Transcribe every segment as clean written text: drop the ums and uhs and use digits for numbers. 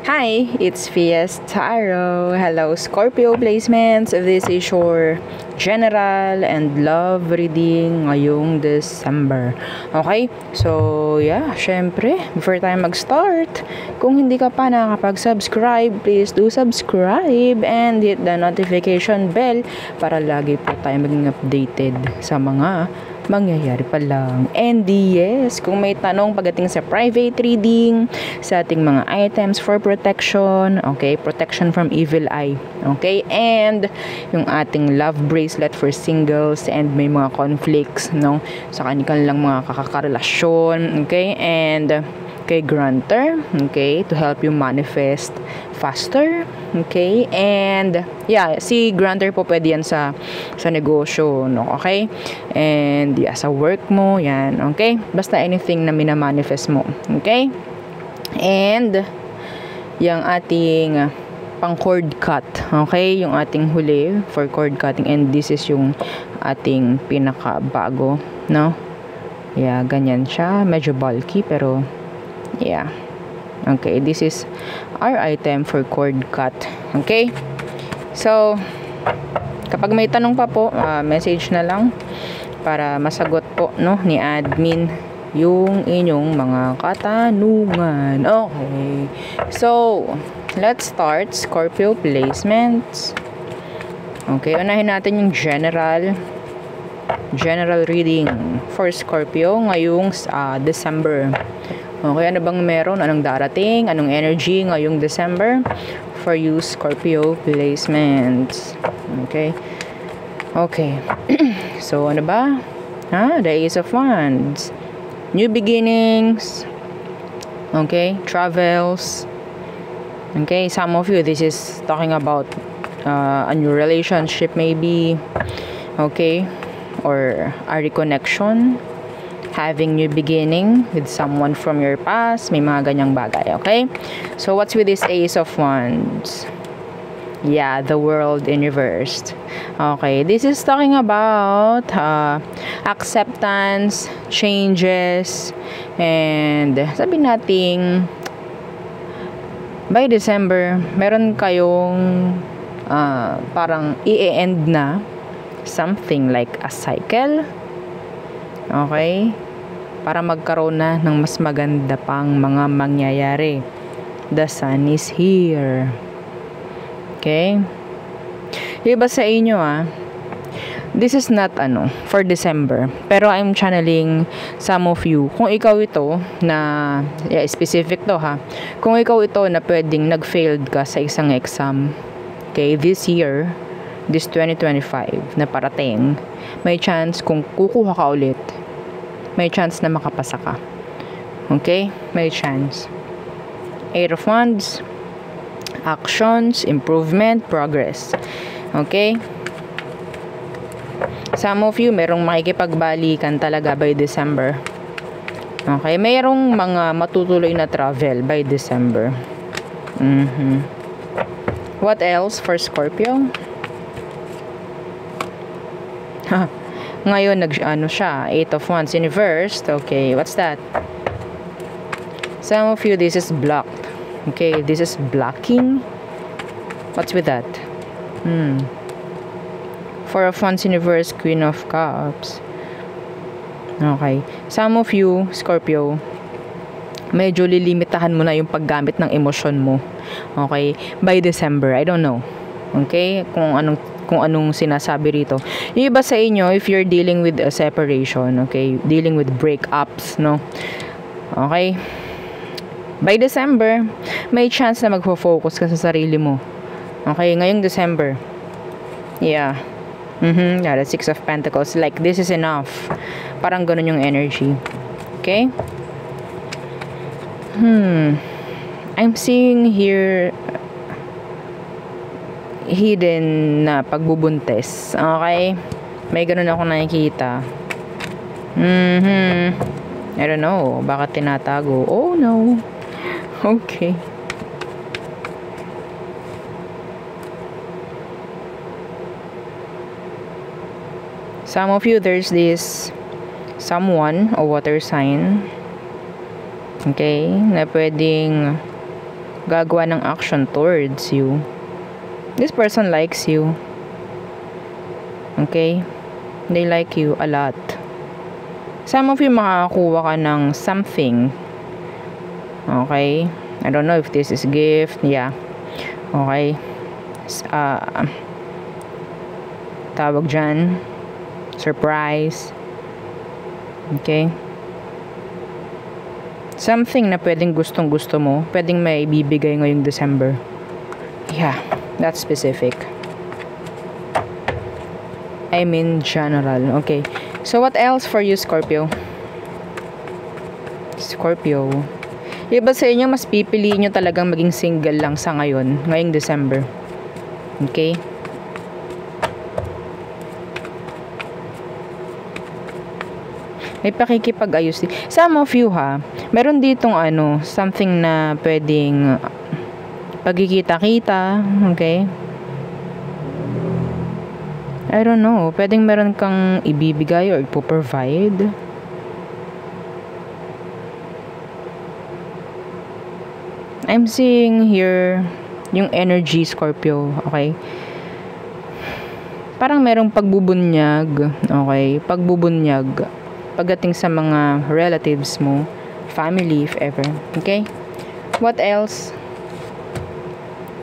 Hi, it's Fies Taro. Hello, Scorpio placements. This is your general and love reading ngayong December. Okay? So, yeah, syempre, before tayo mag-start, kung hindi ka pa nakakapag-subscribe, please do subscribe and hit the notification bell para lagi po tayo maging updated sa mga mangyayari pa lang. And yes, kung may tanong pagdating sa private reading, sa ating mga items for protection, okay, protection from evil eye, okay, and yung ating love bracelet for singles and may mga conflicts, no, sa kanilang mga kakakarelasyon, okay, and kay Granter, okay, to help you manifest faster, okay, and yeah, si Granter po pwede yan sa negosyo, no, okay, and yeah, sa work mo, yan, okay, basta anything na minamanifest mo, okay, and yung ating pang cord cut, okay, yung ating huli for cord cutting, and this is yung ating pinaka bago, no, yeah, ganyan siya, medyo bulky pero yeah, okay, this is our item for cord cut, okay, so kapag may tanong pa po, message na lang para masagot po, no, ni admin yung inyong mga katanungan. Okay, so let's start Scorpio placements. Okay, unahin natin yung general reading for Scorpio ngayong December. Okay, ano bang meron? Anong darating? Anong energy ngayong December for you, Scorpio placements? Okay. Okay. So, ano ba? The Ace of Wands. New beginnings. Okay. Travels. Okay. Some of you, this is talking about a new relationship maybe. Okay. Or a reconnection. Having new beginning with someone from your past, may mga ganyang bagay, okay? So, what's with this Ace of Wands? Yeah, the world in reversed. Okay, this is talking about acceptance, changes, and sabi nating by December, meron kayong parang i-end na something like a cycle, okay? Para magkaroon na ng mas maganda pang mga mangyayari. The sun is here. Okay? Iba sa inyo this is not for December. Pero I'm channeling some of you. Kung ikaw ito na, specific to kung ikaw ito na pwedeng nag-failed ka sa isang exam, okay, this year, this 2025 na parating, may chance kung kukuha ka ulit, may chance na makapasa ka. Okay? May chance. Eight of Wands, actions, improvement, progress. Okay? Some of you, merong makikipagbalikan talaga by December. Okay? Merong mga matutuloy na travel by December. What else for Scorpio? Ngayon, siya, Eight of Wands in reversed. Okay, what's that? Some of you, this is blocked. Okay, this is blocking. What's with that? Four of Wands in reverse, Queen of Cups. Okay. Some of you, Scorpio, medyo lilimitahan mo na yung paggamit ng emosyon mo. Okay? By December, I don't know. Okay? Kung anong sinasabi rito. Yung iba sa inyo, if you're dealing with a separation, okay, dealing with breakups, no, okay, by December, may chance na magfo-focus ka sa sarili mo. Okay, ngayong December, yeah, the Six of Pentacles, like, this is enough. Parang ganun yung energy. Okay? I'm seeing here hidden na pagbubuntis. Okay? May ganun ako nakikita. I don't know. Baka tinatago. Oh, no. Okay. Some of you, there's this someone, a water sign, okay, na pwedeng gagawa ng action towards you. This person likes you. Okay? They like you a lot. Some of you makakakuha ka ng something. Okay? I don't know if this is gift. Yeah. Okay. Tawag dyan. Surprise. Okay? Something na pwedeng gustong gusto mo, pwedeng may ibibigay ngayong December. Yeah, that's specific. I mean general. Okay. So what else for you, Scorpio? Scorpio. Iba sa inyo, mas pipiliin nyo talagang maging single lang sa ngayong December. Okay? May pakikipag-ayos. Some of you meron ditong something na pwedeng pagkikita-kita, okay? I don't know, pwedeng meron kang ibibigay or ipo-provide. I'm seeing here yung energy, Scorpio, okay? Parang merong pagbubunyag, okay? Pagbubunyag pagdating sa mga relatives mo, family if ever, okay? What else?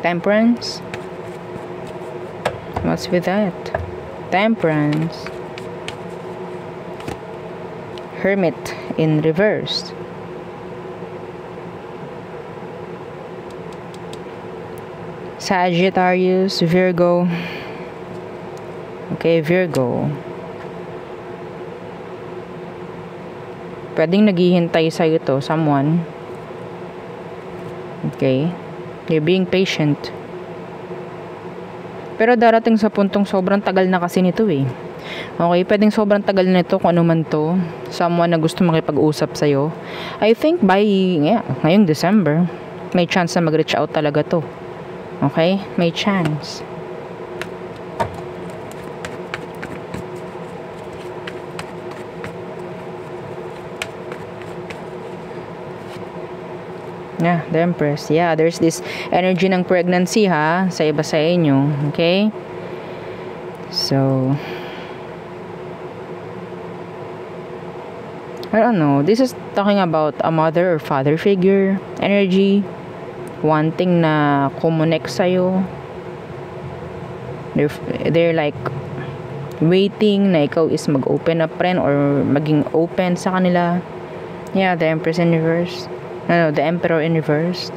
Temperance. What's with that? Temperance. Hermit in reverse. Sagittarius, Virgo. Okay, Virgo. Pwedeng naghihintay sa'yo to, someone. Okay. You're being patient. Pero darating sa puntong sobrang tagal na kasi nito eh. Okay, pwedeng sobrang tagal na ito kung ano man to. Someone na gusto makipag-usap sa'yo. I think by, ngayong December, may chance na mag-reach out talaga to. Okay? May chance. Yeah, the Empress. Yeah, there's this energy ng pregnancy sa iba sa inyo. Okay? So, I don't know. This is talking about a mother or father figure energy. Wanting na kumonek sa'yo. They're like waiting na ikaw is mag-open up rin or maging open sa kanila. Yeah, the Empress in reverse. No, the Emperor in reverse.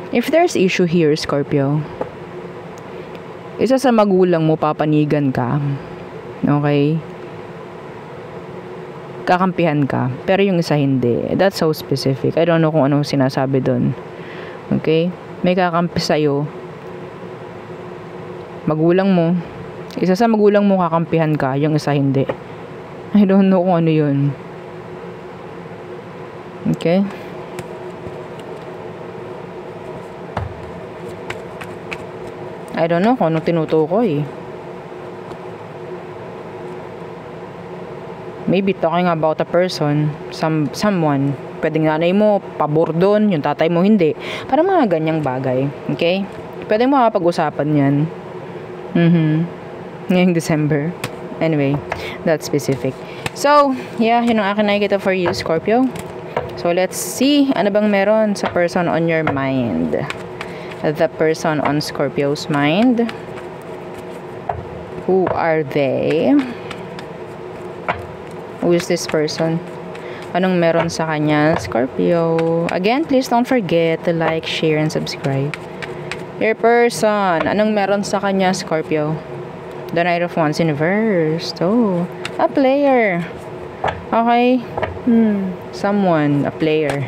If there's issue here, Scorpio, isa sa magulang mo papanigan ka. Okay? Kakampihan ka. Pero yung isa hindi. That's so specific. I don't know kung ano sinasabi dun. Okay? May kakampi sa'yo. Magulang mo. Isa sa magulang mo kakampihan ka. Yung isa hindi. I don't know kung ano yun. Okay? I don't know kung ano tinutukoy. Maybe talking about a person, someone. Pwedeng nanay mo, pabor doon, yung tatay mo hindi. Para mga ganyang bagay. Okay? Pwedeng makapag-usapan yan. Ngayong December. Anyway, that's specific. So, yeah, yun ang akin nakikita for you, Scorpio. So, let's see, ano bang meron sa person on your mind? The person on Scorpio's mind. Who are they? Who is this person? Anong meron sa kanya, Scorpio? Again, please don't forget to like, share, and subscribe. Your person, anong meron sa kanya, Scorpio? The Knight of Wands in reverse. Oh, a player. Okay. Someone, a player.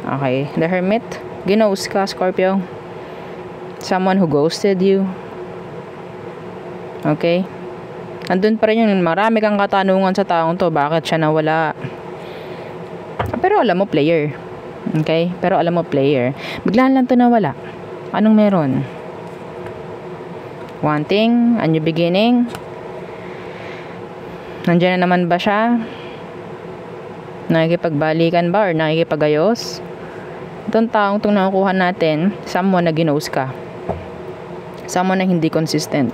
Okay. The Hermit. Ginose ka, Scorpio. Someone who ghosted you. Okay. Andun pa rin yung marami kang katanungan sa taong to. Bakit siya nawala? Pero alam mo, player. Okay? Pero alam mo, player. Biglaan lang to nawala. Anong meron? Wanting, a new beginning. Nandiyan na naman ba siya? Nakikipagbalikan ba or nakikipagayos? Itong taong itong nakukuha natin, someone na ginos ka. Someone na hindi consistent.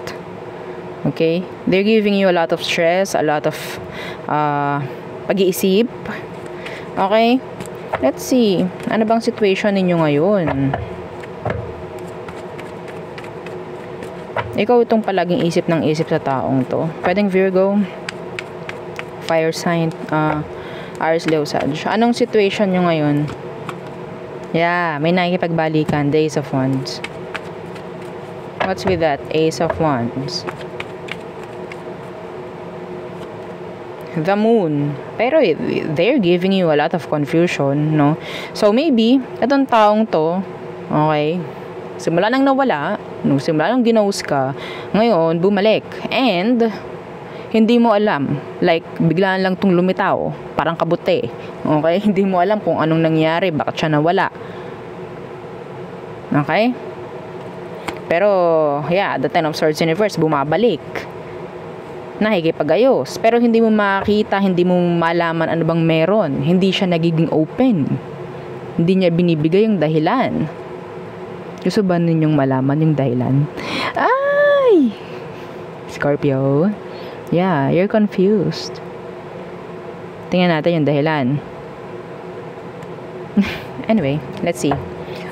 Okay? They're giving you a lot of stress, a lot of pag-iisip. Okay? Let's see. Ano bang situation ninyo ngayon? Ikaw itong palaging isip ng isip sa taong to. Pwedeng Virgo, fire sign, Aries, Leo, Sag. Anong situation nyo ngayon? Yeah, may nakikipagbalikan. The Ace of Wands. What's with that? Ace of Wands. The Moon. Pero they're giving you a lot of confusion, no? So maybe, itong taong to, okay, simula nang nawala, no, simula nang ginose ka, ngayon, bumalik. And, hindi mo alam. Like, biglaan lang tong lumitaw. Parang kabuti. Okay? Hindi mo alam kung anong nangyari. Bakit siya nawala. Okay? Pero, yeah, the Ten of Swords Universe, bumabalik. Nakikipag-ayos. Pero hindi mo makita, hindi mo malaman ano bang meron. Hindi siya nagiging open. Hindi niya binibigay yung dahilan. Gusto ba ninyong malaman yung dahilan? Ay! Scorpio. Yeah, you're confused. Tingnan natin yung dahilan. Anyway, let's see.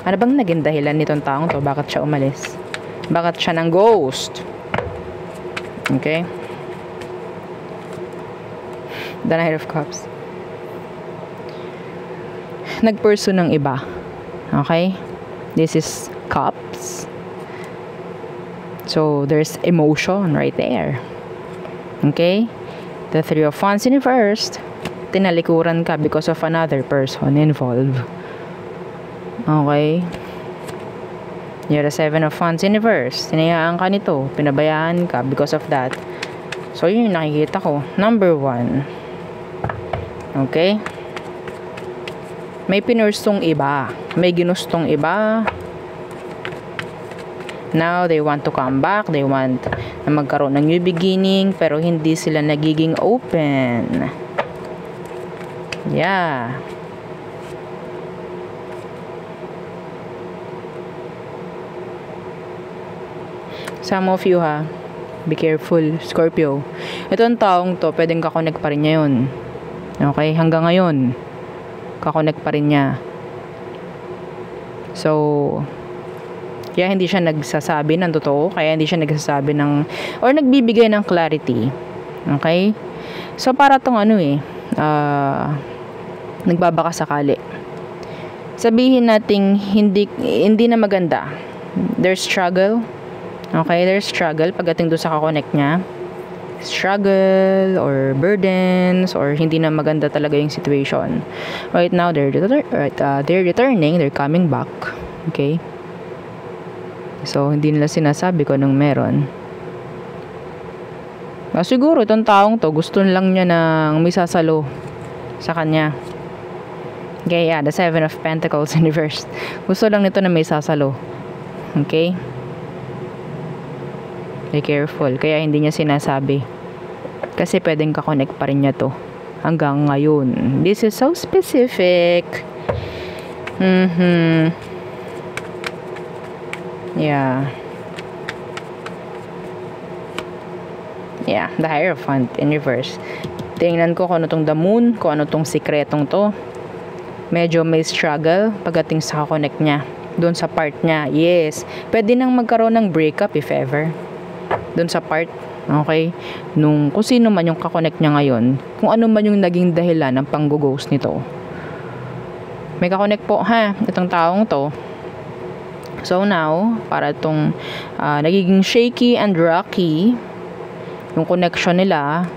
Ano bang naging dahilan nitong taong to? Bakit siya umalis? Bakit siya ng ghost? Okay? The Knight of Cups. Nag-pursue ng iba. Okay? This is Cups. So, there's emotion right there. Okay? The Three of Wands in reversed. Tinalikuran ka because of another person involved. Okay? You're the Seven of Wands in reverse. Tinayaan ka nito. Pinabayaan ka because of that. So, yun yung nakikita ko. Number 1. Okay? May pinurstong iba. May ginustong iba. Now, they want to come back. They want na magkaroon ng new beginning. Pero hindi sila nagiging open. Yeah. Some of you ha, be careful, Scorpio. Itong taong to, pwedeng kakonect pa rin niya yun. Okay, hanggang ngayon, kakonect pa rin niya. So, kaya hindi siya nagsasabi ng totoo, kaya hindi siya nagsasabi ng, or nagbibigay ng clarity. Okay? So, para tong ano nagbabaka sakali. Sabihin nating hindi na maganda. There's struggle. Okay, there's struggle pagdating doon sa kakonect niya. Struggle or burdens or hindi na maganda talaga yung situation. Right now, they're returning, they're coming back. Okay? So, hindi nila sinasabi ko anong meron. Siguro, itong taong to, gusto lang niya ng may sasalo sa kanya. Okay, yeah, the Seven of Pentacles in reverse. Gusto lang nito na may sasalo. Okay? Be careful. Kaya hindi niya sinasabi. Kasi pwedeng kakonect pa rin niya to. Hanggang ngayon. This is so specific. Yeah. Yeah. The Hierophant in reverse. Tingnan ko kung ano tong the moon. Kung ano tong sikretong to. Medyo may struggle pagdating sa kakonect niya. Doon sa part niya. Yes. Pwede nang magkaroon ng breakup if ever. Doon sa part, okay, kung sino man yung kakonect niya ngayon, kung ano man yung naging dahilan ng pang-ghost nito. May kakonect po, ha, itong taong to. So now, para itong nagiging shaky and rocky, yung connection nila,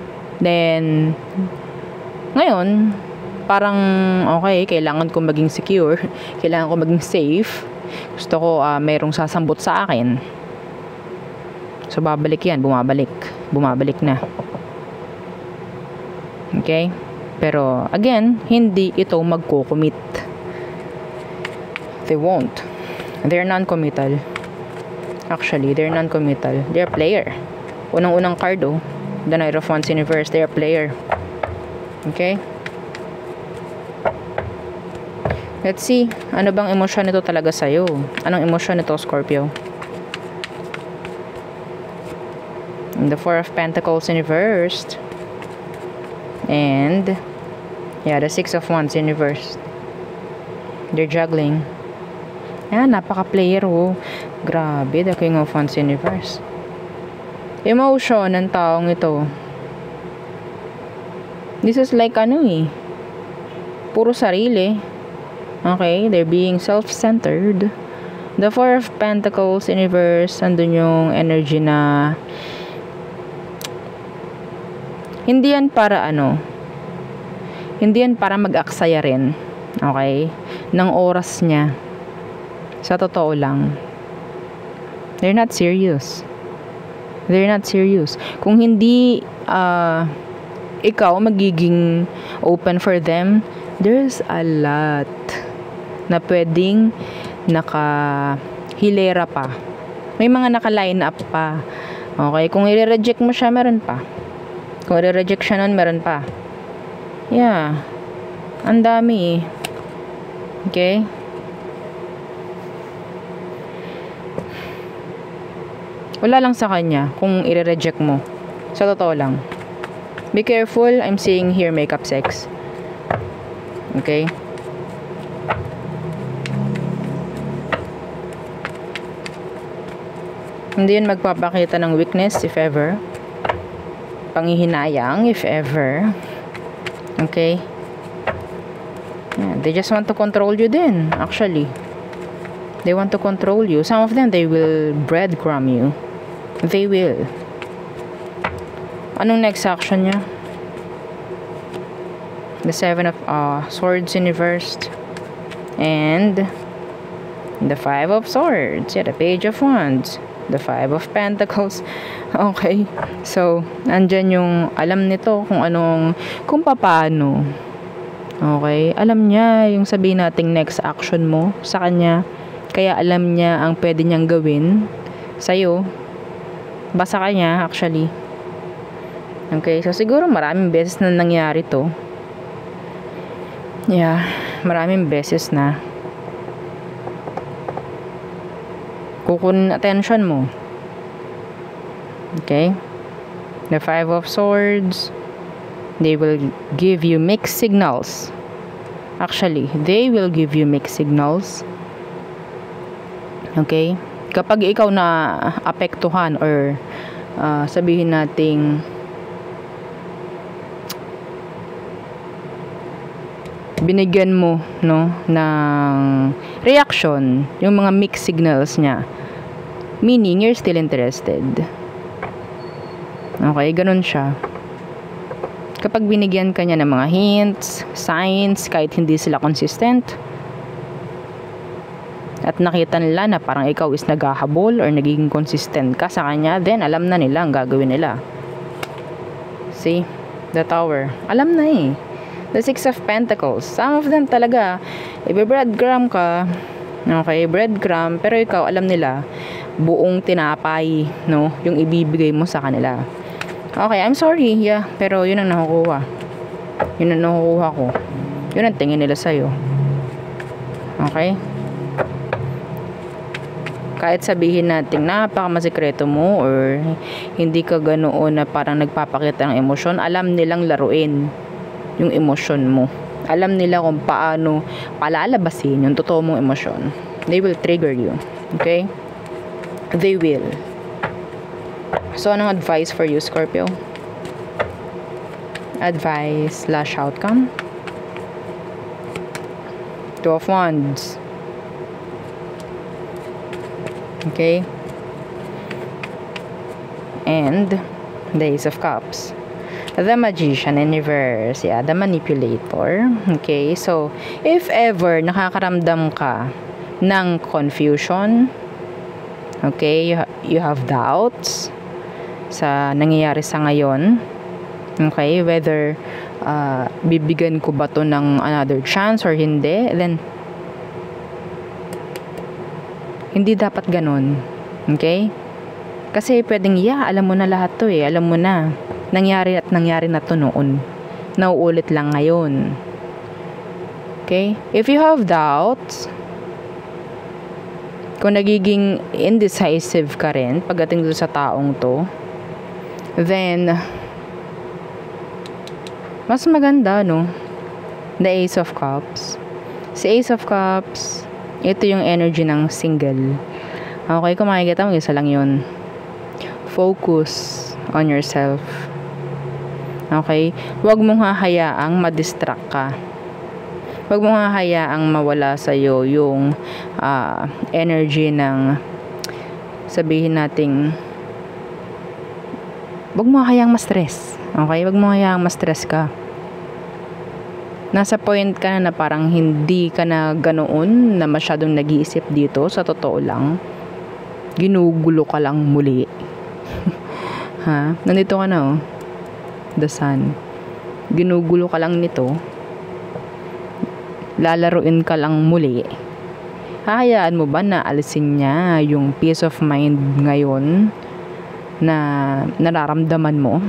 then, ngayon, parang, okay, kailangan ko maging secure, kailangan ko maging safe, gusto ko merong sasambot sa akin. So, babalik yan. Bumabalik. Bumabalik na. Okay? Pero, again, hindi ito magko-commit. They won't. They're non-committal. Actually, they're non-committal. They're player. Unang-unang card, the Knight of Wands in reverse. They're player. Okay? Let's see, ano bang emosyon nito talaga sa'yo? Anong emosyon nito, Scorpio? The Four of Pentacles in reverse. And, yeah, the Six of Wands in reverse. They're juggling. Yan, napaka-player, oh. Grabe, the King of Wands in reverse. Emotion ng taong ito. This is like ano eh. Puro sarili. Okay, they're being self-centered. The Four of Pentacles in reverse, andun yung energy na hindi yan para ano, hindi yan para mag-aksaya rin, okay, ng oras niya. Sa totoo lang, they're not serious. They're not serious. Kung hindi ikaw magiging open for them, there's a lot na pwedeng nakahilera pa. May mga naka-line up pa. Okay, kung i-reject mo siya, meron pa. Kung i-reject siya nun, meron pa. Yeah. Ang dami eh. Okay? Wala lang sa kanya kung i-reject mo. Sa totoo lang. Be careful, I'm seeing here makeup sex. Okay? Hindi yun magpapakita ng weakness if ever. Panghihinayang if ever. Okay? Yeah, they just want to control you din, actually. They want to control you. Some of them, they will breadcrumb you. They will. Anong next action niya? The Seven of Swords in reverse. And the Five of Swords. Yeah, the Page of Wands. The Five of Pentacles. Okay. So, andyan yung alam nito kung paano. Okay. Alam niya yung sabihin nating next action mo sa kanya. Kaya alam niya ang pwede niyang gawin sa'yo. Basta kanya, actually. Okay. So, siguro maraming beses na nangyari to. Yeah. Maraming beses na. Kukunin attention mo. Okay? The Five of Swords. They will give you mixed signals. Actually, they will give you mixed signals. Okay? Kapag ikaw na apektuhan or sabihin nating binigyan mo ng reaction yung mga mixed signals niya, meaning you're still interested. Okay, ganun siya. Kapag binigyan ka niya ng mga hints, signs, kahit hindi sila consistent, at nakita nila na parang ikaw is naghahabol or nagiging consistent ka sa kanya, then alam na nila ang gagawin nila. See? The Tower. Alam na eh. The Six of Pentacles. Some of them talaga, ibe-breadcrumb ka. Okay, breadcrumb. Pero ikaw, alam nila, buong tinapay, no? Yung ibibigay mo sa kanila. Okay, I'm sorry, yeah. Pero yun ang nakukuha. Yun ang nakukuha ko. Yun ang tingin nila sa'yo. Okay? Kahit sabihin natin napakamasikreto mo or hindi ka ganoon na parang nagpapakita ng emosyon, alam nilang laruin yung emosyon mo. Alam nila kung paano palalabasin yung totoo mong emosyon. They will trigger you. Okay? They will. So, anong advice for you, Scorpio? Advice / outcome? Two of Wands. Okay? And the Ace of Cups. The Magician in reverse. Yeah, the Manipulator. Okay, so, if ever nakakaramdam ka ng confusion, okay, you have doubts sa nangyayari sa ngayon, okay, whether bibigyan ko ba to ng another chance or hindi, then hindi dapat ganun. Okay? Kasi pwedeng, alam mo na lahat to eh. Alam mo na. Nangyari na to noon. Nauulit lang ngayon. Okay? If you have doubts, kung nagiging indecisive ka rin pagdating doon sa taong to, then mas maganda, no? The Ace of Cups. Si Ace of Cups, ito yung energy ng single. Okay, kung makikita mo, isa lang yun. Focus on yourself. Okay? Huwag mong hahayaang ma-distract ka. Huwag mong hahayaang mawala sa'yo yung energy ng, sabihin nating, huwag mo hahayaang ma-stress. Okay? Huwag mo hahayaang ma-stress ka. Nasa point ka na parang hindi ka na ganoon na masyadong nag-iisip dito. Sa totoo lang, ginugulo ka lang muli. Ha? Nandito ka na, oh. The Sun. Ginugulo ka lang nito. Lalaruin ka lang muli. Hahayaan mo ba na alisin niya yung peace of mind ngayon na nararamdaman mo?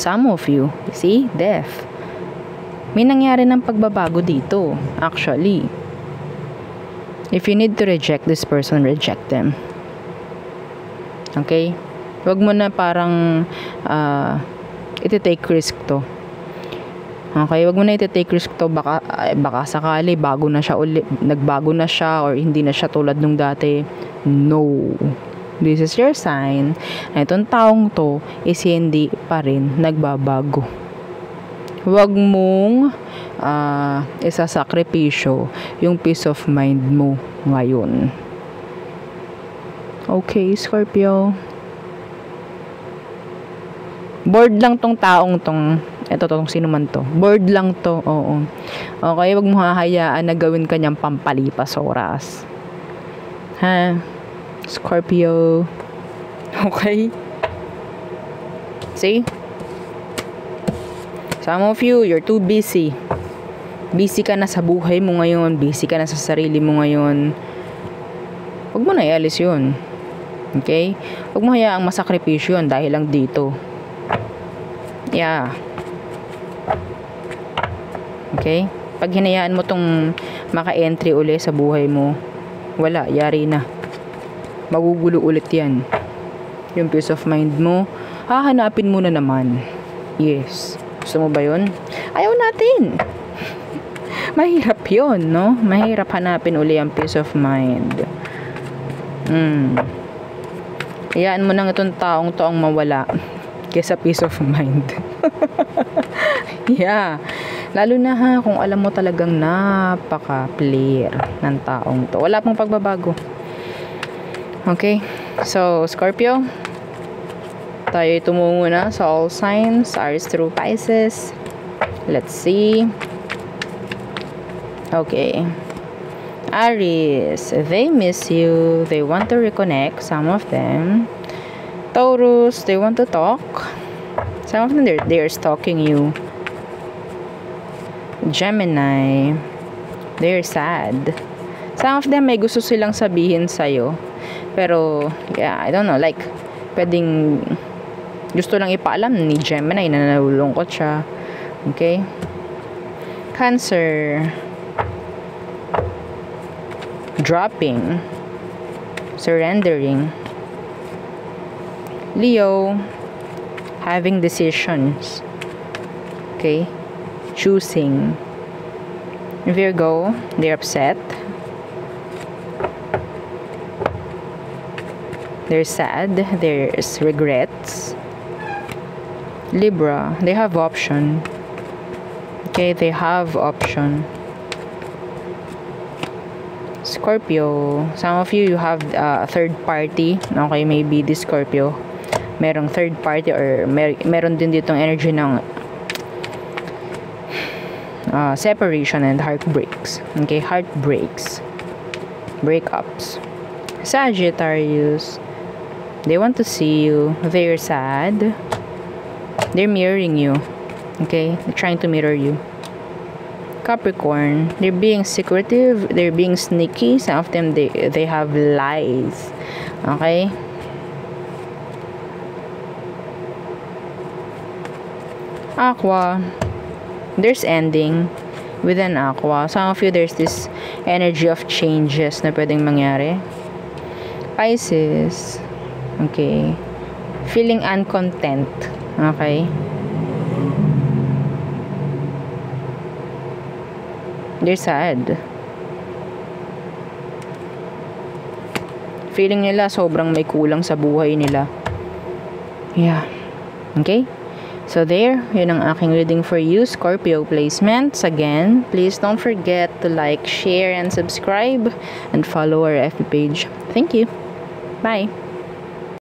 Some of you, see, death. May nangyari ng pagbabago dito, actually. If you need to reject this person, reject them. Okay? Huwag mo na parang iti-take risk to. Okay? Huwag mo na iti-take risk to. Baka sakali, nagbago na siya, or hindi na siya tulad nung dati. No. This is your sign na itong taong to is hindi pa rin nagbabago. Huwag mong isasakripisyo yung peace of mind mo ngayon. Okay, Scorpio. Bored lang tong taong tong, tong sino man to. Bored lang to, oo. Okay, huwag mo hahayaan na gawin kanyang pampalipas oras. Ha? Scorpio. Okay? See? Some of you, you're too busy. Busy ka na sa buhay mo ngayon. Busy ka na sa sarili mo ngayon. Huwag mo na ialis yun. Okay? Huwag mo hayaang masakripisyo yun dahil lang dito. Yeah. Okay? Pag hinayaan mo tong maka-entry uli sa buhay mo, wala, yari na. Magugulo ulit yan. Yung peace of mind mo, hahanapin mo na naman. Yes. Gusto mo ba yun? Ayaw natin. Mahirap yun, no? Mahirap hanapin uli ang peace of mind. Hayaan mo nang itong taong to ang mawala kaysa peace of mind. Yeah. Lalo na ha, kung alam mo talagang napaka-clear ng taong to. Wala pong pagbabago. Okay? So, Scorpio, tayo tumungo na sa all signs, Aries through Pisces. Let's see. Okay. Aries, they miss you. They want to reconnect, some of them. Taurus, they want to talk. Some of them, they're stalking you. Gemini, they're sad. Some of them, may gusto silang sabihin sa'yo. Pero, yeah, I don't know, like, pwedeng gusto lang ipaalam ni Gemini na nalulungkot siya. Okay? Cancer, dropping, surrendering. Leo, having decisions. Okay? Choosing. Virgo, they're upset. They're sad. There's regrets. Libra, they have option. Okay, they have option. Scorpio, some of you have a third party. Okay, maybe this Scorpio merong third party, or meron din ditong energy ng separation and heartbreaks. Okay, heartbreaks, breakups. Sagittarius, they want to see you. They're sad. They're mirroring you. Okay, they're trying to mirror you. Capricorn, they're being secretive, they're being sneaky. Some of them, they have lies. Okay? Aqua, there's ending. with an aqua. Some of you, there's this energy of changes na pwedeng mangyari. Pisces, okay, feeling uncontent, okay. They're sad. Feeling nila sobrang may kulang sa buhay nila. Yeah. Okay? So there, yun ang aking reading for you, Scorpio placements. Again, please don't forget to like, share, and subscribe, and follow our FB page. Thank you. Bye.